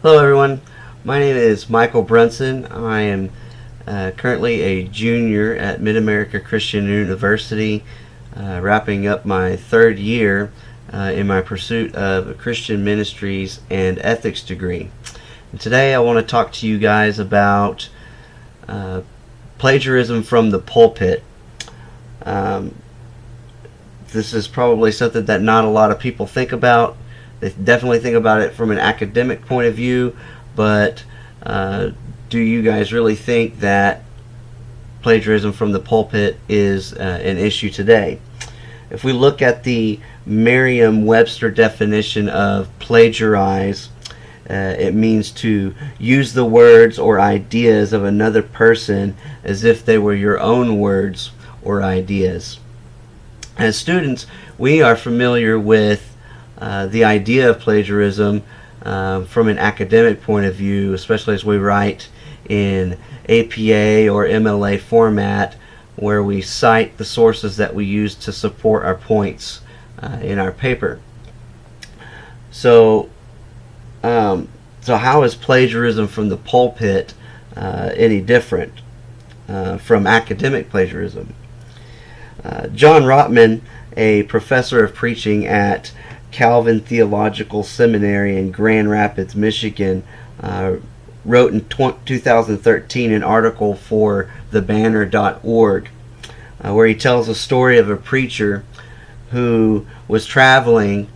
Hello everyone, my name is Michael Brunson. I am currently a junior at Mid-America Christian University, wrapping up my third year in my pursuit of a Christian Ministries and Ethics degree. And today I want to talk to you guys about plagiarism from the pulpit. This is probably something that not a lot of people think about. They definitely think about it from an academic point of view, but do you guys really think that plagiarism from the pulpit is an issue today? If we look at the Merriam-Webster definition of plagiarize, it means to use the words or ideas of another person as if they were your own words or ideas. As students, we are familiar with the idea of plagiarism from an academic point of view, especially as we write in APA or MLA format, where we cite the sources that we use to support our points in our paper. So how is plagiarism from the pulpit any different from academic plagiarism? John Rotman, a professor of preaching at Calvin Theological Seminary in Grand Rapids, Michigan, wrote in 2013 an article for thebanner.org where he tells a story of a preacher who was traveling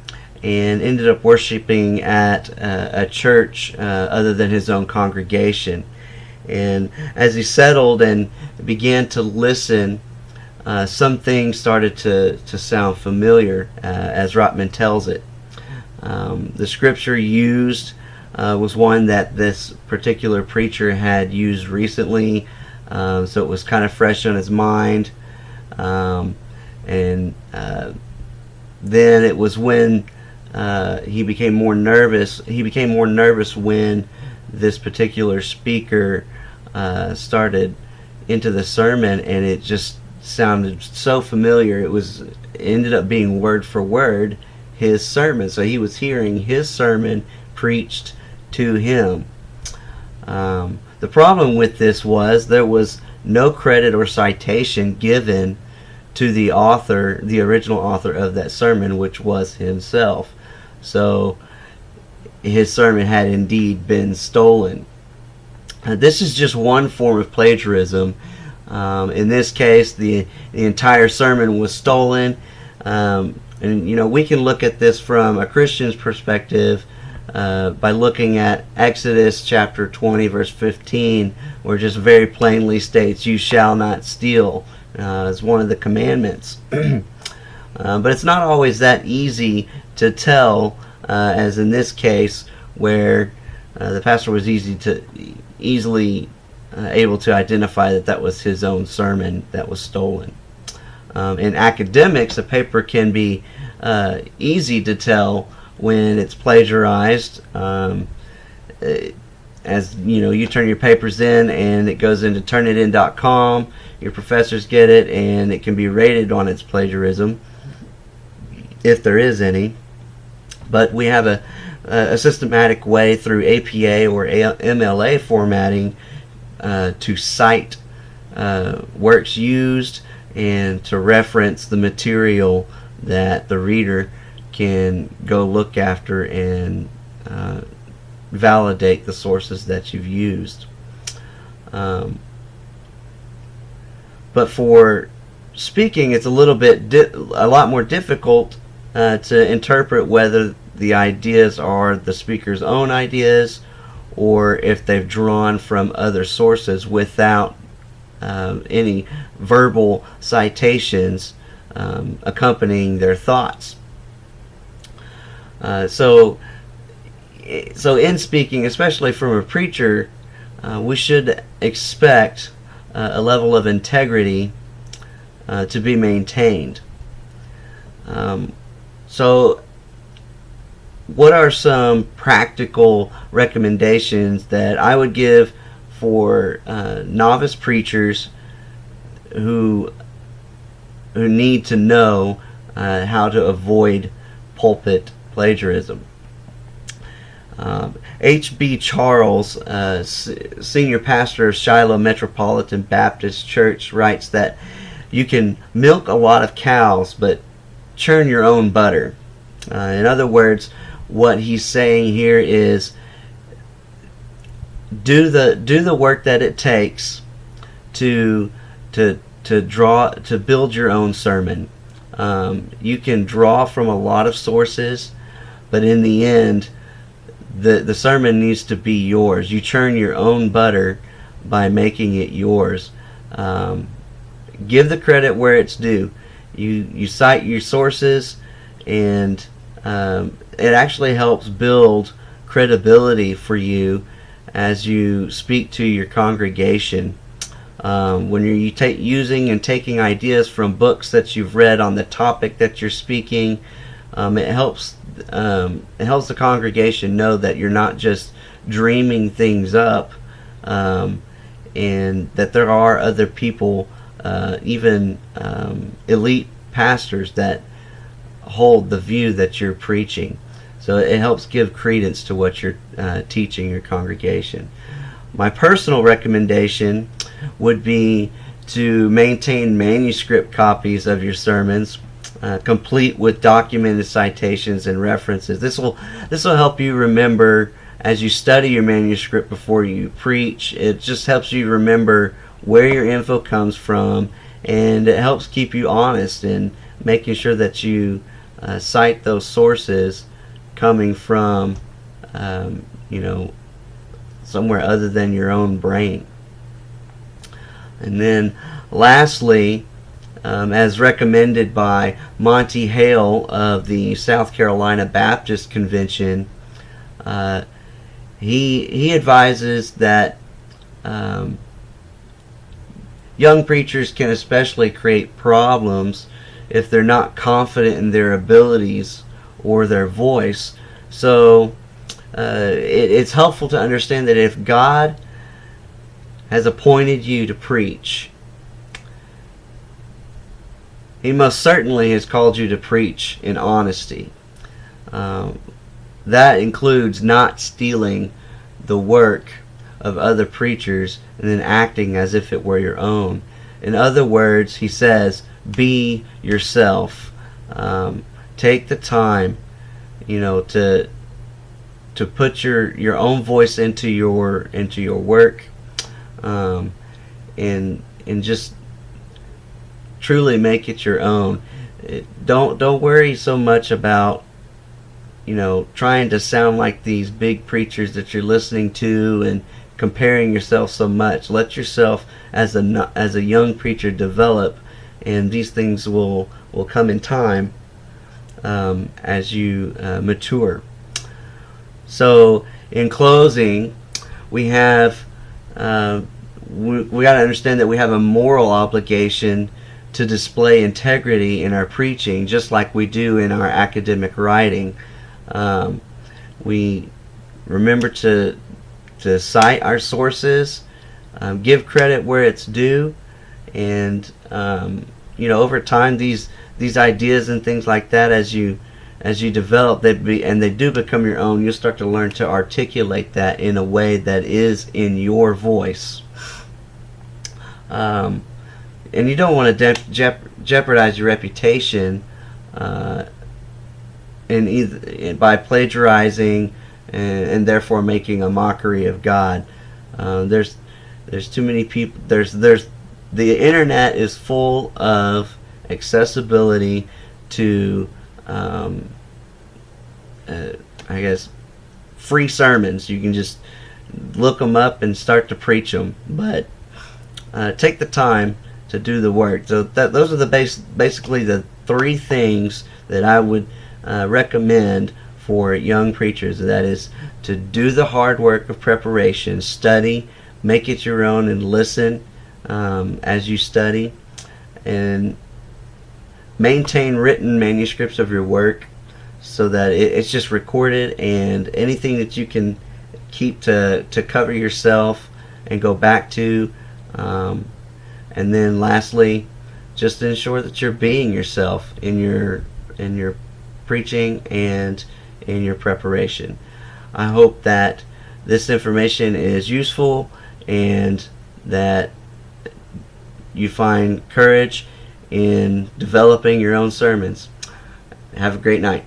and ended up worshiping at a church other than his own congregation. And as he settled and began to listen, some things started to sound familiar, as Rotman tells it. The scripture used was one that this particular preacher had used recently, so it was kind of fresh on his mind. And then it was when he became more nervous. He became more nervous when this particular speaker started into the sermon, and it just sounded so familiar. It ended up being word for word his sermon. So he was hearing his sermon preached to him. The problem with this was there was no credit or citation given to the author, the original author of that sermon, which was himself. So his sermon had indeed been stolen. This is just one form of plagiarism. In this case, the entire sermon was stolen. And we can look at this from a Christian's perspective by looking at Exodus chapter 20 verse 15, where it just very plainly states, "You shall not steal," as one of the commandments. But it's not always that easy to tell, as in this case, where the pastor was easily able to identify that was his own sermon that was stolen. In academics, a paper can be easy to tell when it's plagiarized. As you turn your papers in and it goes into turnitin.com, your professors get it, and it can be rated on its plagiarism, if there is any. But we have a systematic way through APA or MLA formatting to cite works used and to reference the material that the reader can go look after and validate the sources that you've used. But for speaking, it's a lot more difficult to interpret whether the ideas are the speaker's own ideas or if they've drawn from other sources without any verbal citations accompanying their thoughts. So in speaking, especially from a preacher, we should expect a level of integrity to be maintained. So what are some practical recommendations that I would give for novice preachers who need to know how to avoid pulpit plagiarism? H.B. Charles, senior pastor of Shiloh Metropolitan Baptist Church, writes that you can milk a lot of cows, but churn your own butter. In other words, what he's saying here is do the work that it takes to build your own sermon. You can draw from a lot of sources, but in the end, the sermon needs to be yours. You churn your own butter by making it yours. Give the credit where it's due. You cite your sources, and it actually helps build credibility for you as you speak to your congregation. When you're using and taking ideas from books that you've read on the topic that you're speaking, it helps the congregation know that you're not just dreaming things up, and that there are other people, even elite pastors, that hold the view that you're preaching. So it helps give credence to what you're teaching your congregation. My personal recommendation would be to maintain manuscript copies of your sermons, complete with documented citations and references. This will help you remember as you study your manuscript before you preach. It just helps you remember where your info comes from, and it helps keep you honest in making sure that you cite those sources coming from somewhere other than your own brain. And then lastly, as recommended by Monty Hale of the South Carolina Baptist Convention, he advises that young preachers can especially create problems if they're not confident in their abilities or their voice. So it's helpful to understand that if God has appointed you to preach, He most certainly has called you to preach in honesty. That includes not stealing the work of other preachers and then acting as if it were your own. In other words, he says, be yourself. Take the time, to put your own voice into your work, and just truly make it your own. Don't worry so much about trying to sound like these big preachers that you're listening to and comparing yourself so much. Let yourself as a young preacher develop, and these things will come in time as you mature. So in closing, we have we got to understand that we have a moral obligation to display integrity in our preaching, just like we do in our academic writing. We remember to cite our sources, give credit where it's due, and over time these ideas and things like that, as you develop, they do become your own. You'll start to learn to articulate that in a way that is in your voice. And you don't want to jeopardize your reputation by plagiarizing and therefore making a mockery of God. There's too many people. The internet is full of accessibility to free sermons. You can just look them up and start to preach them, but take the time to do the work. So those are basically the three things that I would recommend for young preachers. That is to do the hard work of preparation, study, make it your own, and listen as you study, and maintain written manuscripts of your work so that it's just recorded, and anything that you can keep to cover yourself and go back to. And then lastly, just ensure that you're being yourself in your preaching and in your preparation. I hope that this information is useful and that you find courage in developing your own sermons. Have a great night.